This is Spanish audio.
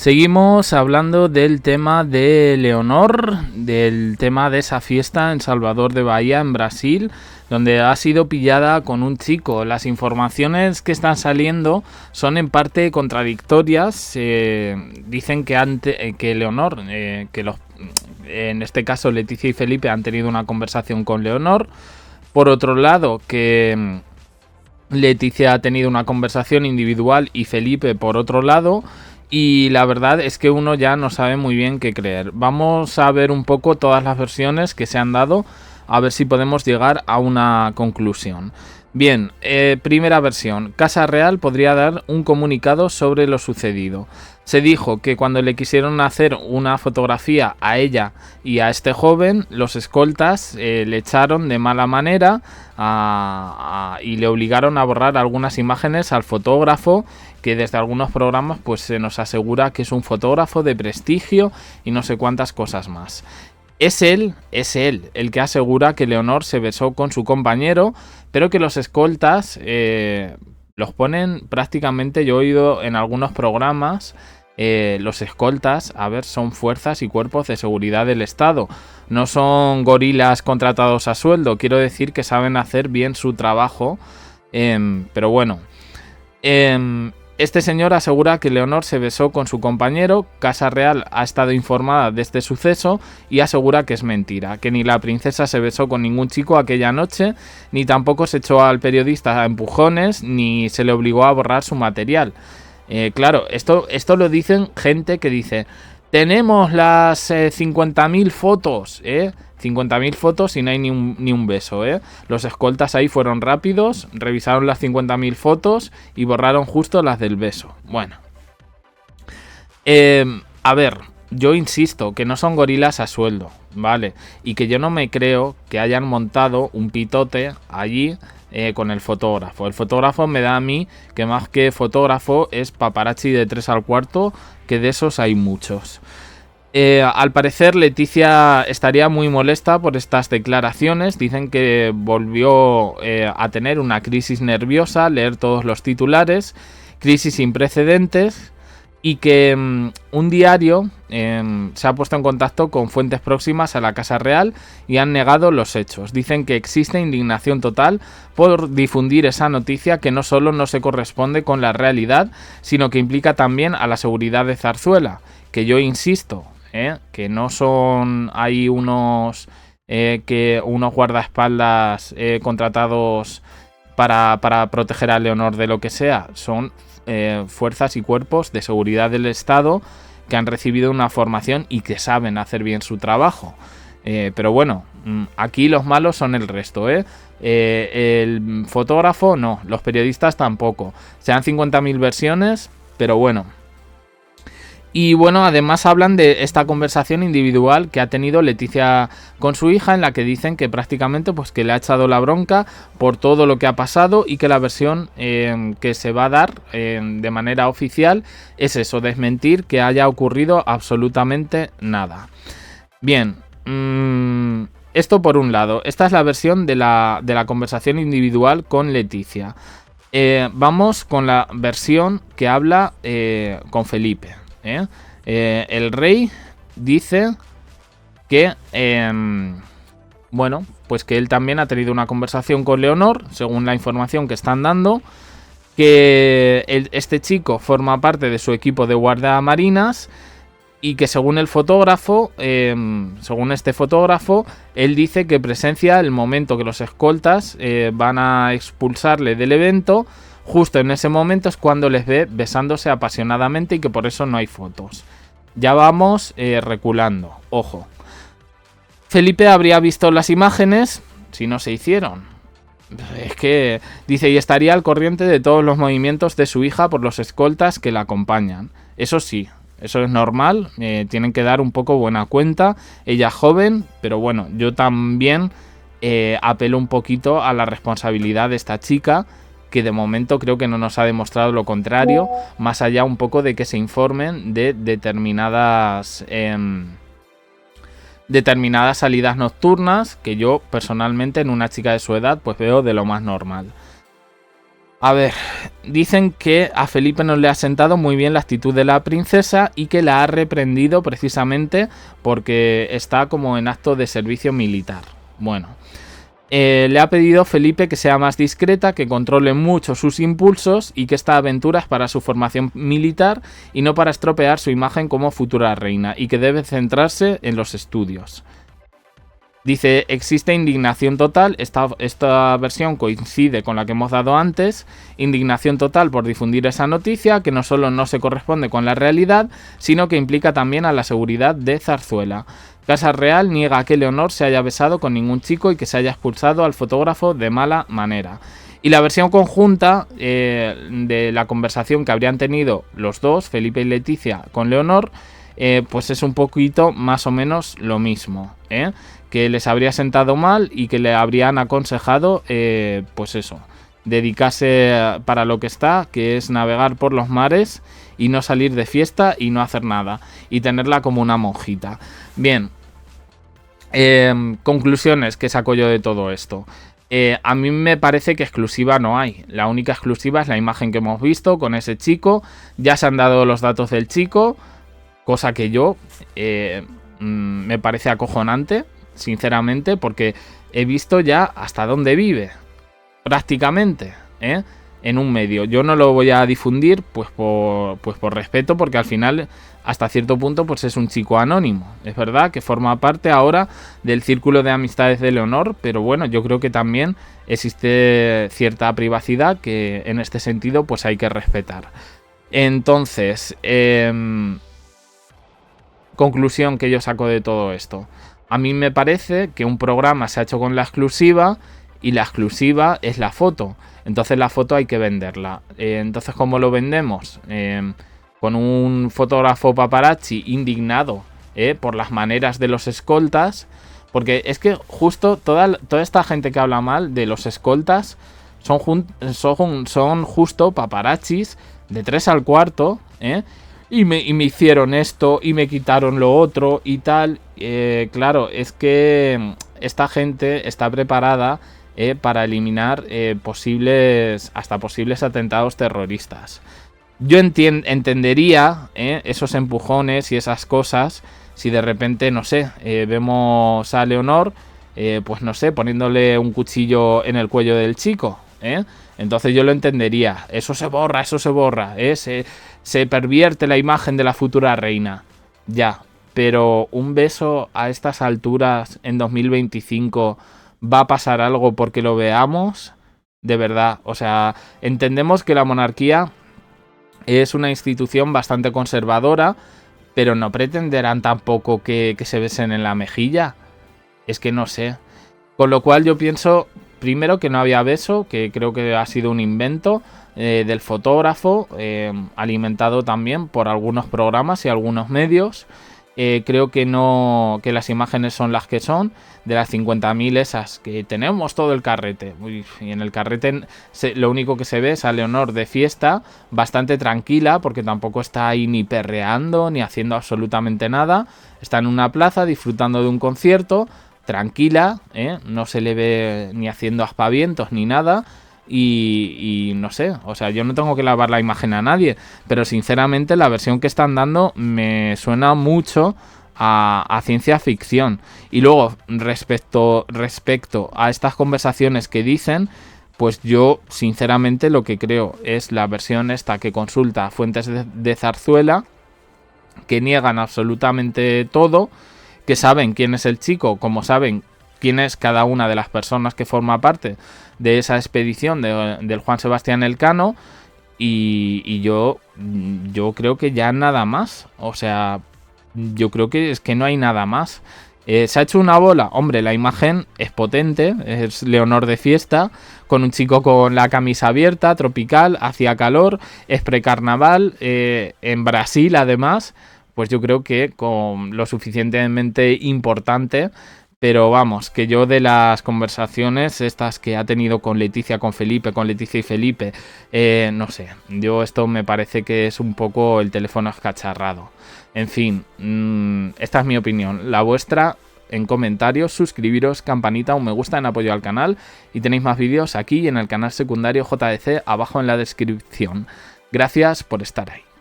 Seguimos hablando del tema de Leonor, del tema de esa fiesta en Salvador de Bahía, en Brasil, donde ha sido pillada con un chico. Las informaciones que están saliendo son en parte contradictorias. Dicen que Leonor, en este caso Leticia y Felipe, han tenido una conversación con Leonor. Por otro lado, que Leticia ha tenido una conversación individual y Felipe por otro lado. Y la verdad es que uno ya no sabe muy bien qué creer. Vamos a ver un poco todas las versiones que se han dado, a ver si podemos llegar a una conclusión. Bien, primera versión. Casa Real podría dar un comunicado sobre lo sucedido. Se dijo que cuando le quisieron hacer una fotografía a ella y a este joven, los escoltas le echaron de mala manera y le obligaron a borrar algunas imágenes al fotógrafo, que desde algunos programas pues se nos asegura que es un fotógrafo de prestigio y no sé cuántas cosas más. Es él el que asegura que Leonor se besó con su compañero, pero que los escoltas los ponen prácticamente, yo he oído en algunos programas, los escoltas, a ver, son fuerzas y cuerpos de seguridad del Estado. No son gorilas contratados a sueldo, quiero decir que saben hacer bien su trabajo, pero bueno. Este señor asegura que Leonor se besó con su compañero. Casa Real ha estado informada de este suceso y asegura que es mentira, que ni la princesa se besó con ningún chico aquella noche, ni tampoco se echó al periodista a empujones, ni se le obligó a borrar su material. Claro, esto lo dicen gente que dice: tenemos las 50.000 fotos, 50.000 fotos y no hay ni un beso, Los escoltas ahí fueron rápidos, revisaron las 50.000 fotos y borraron justo las del beso. Bueno. A ver, yo insisto que no son gorilas a sueldo, ¿vale? Y que yo no me creo que hayan montado un pitote allí con el fotógrafo. El fotógrafo me da a mí que más que fotógrafo es paparazzi de 3 al cuarto, que de esos hay muchos. Al parecer Leticia estaría muy molesta por estas declaraciones. Dicen que volvió a tener una crisis nerviosa, leer todos los titulares, crisis sin precedentes, y que un diario se ha puesto en contacto con fuentes próximas a la Casa Real y han negado los hechos. Dicen que existe indignación total por difundir esa noticia que no solo no se corresponde con la realidad, sino que implica también a la seguridad de Zarzuela, que yo insisto, que no son ahí unos guardaespaldas contratados para proteger a Leonor de lo que sea. Son fuerzas y cuerpos de seguridad del Estado que han recibido una formación y que saben hacer bien su trabajo. Pero bueno, aquí los malos son el resto, el fotógrafo no, los periodistas tampoco. Sean 50.000 versiones, pero bueno. Y bueno, además hablan de esta conversación individual que ha tenido Leticia con su hija, en la que dicen que prácticamente pues que le ha echado la bronca por todo lo que ha pasado, y que la versión que se va a dar de manera oficial es eso, desmentir que haya ocurrido absolutamente nada. Bien, esto por un lado. Esta es la versión de la conversación individual con Leticia. Vamos con la versión que habla con Felipe. El rey dice que bueno, pues que él también ha tenido una conversación con Leonor, según la información que están dando, que este chico forma parte de su equipo de guardamarinas, y que según el fotógrafo, según este fotógrafo, él dice que presencia el momento que los escoltas van a expulsarle del evento. Justo en ese momento es cuando les ve besándose apasionadamente, y que por eso no hay fotos. Ya vamos reculando, ojo. Felipe habría visto las imágenes si no se hicieron. Es que dice, y estaría al corriente de todos los movimientos de su hija por los escoltas que la acompañan. Eso sí, eso es normal, tienen que dar un poco buena cuenta. Ella es joven, pero bueno, yo también apelo un poquito a la responsabilidad de esta chica, que de momento creo que no nos ha demostrado lo contrario, más allá un poco de que se informen de determinadas salidas nocturnas, que yo personalmente en una chica de su edad pues veo de lo más normal. A ver, dicen que a Felipe no le ha sentado muy bien la actitud de la princesa y que la ha reprendido precisamente porque está como en acto de servicio militar. Bueno, le ha pedido Felipe que sea más discreta, que controle mucho sus impulsos y que esta aventura es para su formación militar y no para estropear su imagen como futura reina, y que debe centrarse en los estudios. Dice, existe indignación total, esta versión coincide con la que hemos dado antes, indignación total por difundir esa noticia que no solo no se corresponde con la realidad, sino que implica también a la seguridad de Zarzuela. Casa Real niega que Leonor se haya besado con ningún chico y que se haya expulsado al fotógrafo de mala manera. Y la versión conjunta de la conversación que habrían tenido los dos, Felipe y Leticia, con Leonor, pues es un poquito más o menos lo mismo, que les habría sentado mal y que le habrían aconsejado, pues eso, dedicarse para lo que está, que es navegar por los mares y no salir de fiesta y no hacer nada, y tenerla como una monjita. Bien, conclusiones que saco yo de todo esto. A mí me parece que exclusiva no hay. La única exclusiva es la imagen que hemos visto con ese chico. Ya se han dado los datos del chico, cosa que yo me parece acojonante, sinceramente, porque he visto ya hasta dónde vive, prácticamente, en un medio. Yo no lo voy a difundir, pues por respeto, porque al final, hasta cierto punto, pues es un chico anónimo. Es verdad que forma parte ahora del círculo de amistades de Leonor, pero bueno, yo creo que también existe cierta privacidad que en este sentido pues hay que respetar. Entonces, conclusión que yo saco de todo esto. A mí me parece que un programa se ha hecho con la exclusiva y la exclusiva es la foto. Entonces la foto hay que venderla. Entonces, ¿cómo lo vendemos? Con un fotógrafo paparazzi indignado por las maneras de los escoltas. Porque es que justo toda esta gente que habla mal de los escoltas son justo paparazzis de 3 al cuarto, y me hicieron esto y me quitaron lo otro y tal. Claro, es que esta gente está preparada para eliminar posibles atentados terroristas. Yo entendería esos empujones y esas cosas si de repente, no sé, vemos a Leonor, pues no sé, poniéndole un cuchillo en el cuello del chico, entonces yo lo entendería. Eso se borra, se pervierte la imagen de la futura reina. Ya, pero un beso a estas alturas en 2025 va a pasar algo porque lo veamos, de verdad. O sea, entendemos que la monarquía es una institución bastante conservadora, pero no pretenderán tampoco que se besen en la mejilla. Es que no sé. Con lo cual yo pienso, primero, que no había beso, que creo que ha sido un invento del fotógrafo, alimentado también por algunos programas y algunos medios. Creo que no, que las imágenes son las que son, de las 50.000 esas, que tenemos todo el carrete. Y en el carrete lo único que se ve es a Leonor de fiesta, bastante tranquila, porque tampoco está ahí ni perreando, ni haciendo absolutamente nada. Está en una plaza disfrutando de un concierto, tranquila, no se le ve ni haciendo aspavientos ni nada. Y no sé, o sea, yo no tengo que lavar la imagen a nadie, pero sinceramente la versión que están dando me suena mucho a ciencia ficción. Y luego, respecto a estas conversaciones que dicen, pues yo sinceramente lo que creo es la versión esta que consulta fuentes de Zarzuela, que niegan absolutamente todo, que saben quién es el chico, como saben quién es cada una de las personas que forma parte de esa expedición del Juan Sebastián Elcano, y yo creo que ya nada más. O sea, yo creo que es que no hay nada más. Se ha hecho una bola. Hombre, la imagen es potente, es Leonor de fiesta, con un chico con la camisa abierta, tropical, hacía calor, es precarnaval, en Brasil además. Pues yo creo que con lo suficientemente importante. Pero vamos, que yo de las conversaciones estas que ha tenido con Leticia y Felipe, no sé, yo esto me parece que es un poco el teléfono escacharrado. En fin, esta es mi opinión. La vuestra, en comentarios, suscribiros, campanita, un me gusta en apoyo al canal y tenéis más vídeos aquí y en el canal secundario JDC abajo en la descripción. Gracias por estar ahí.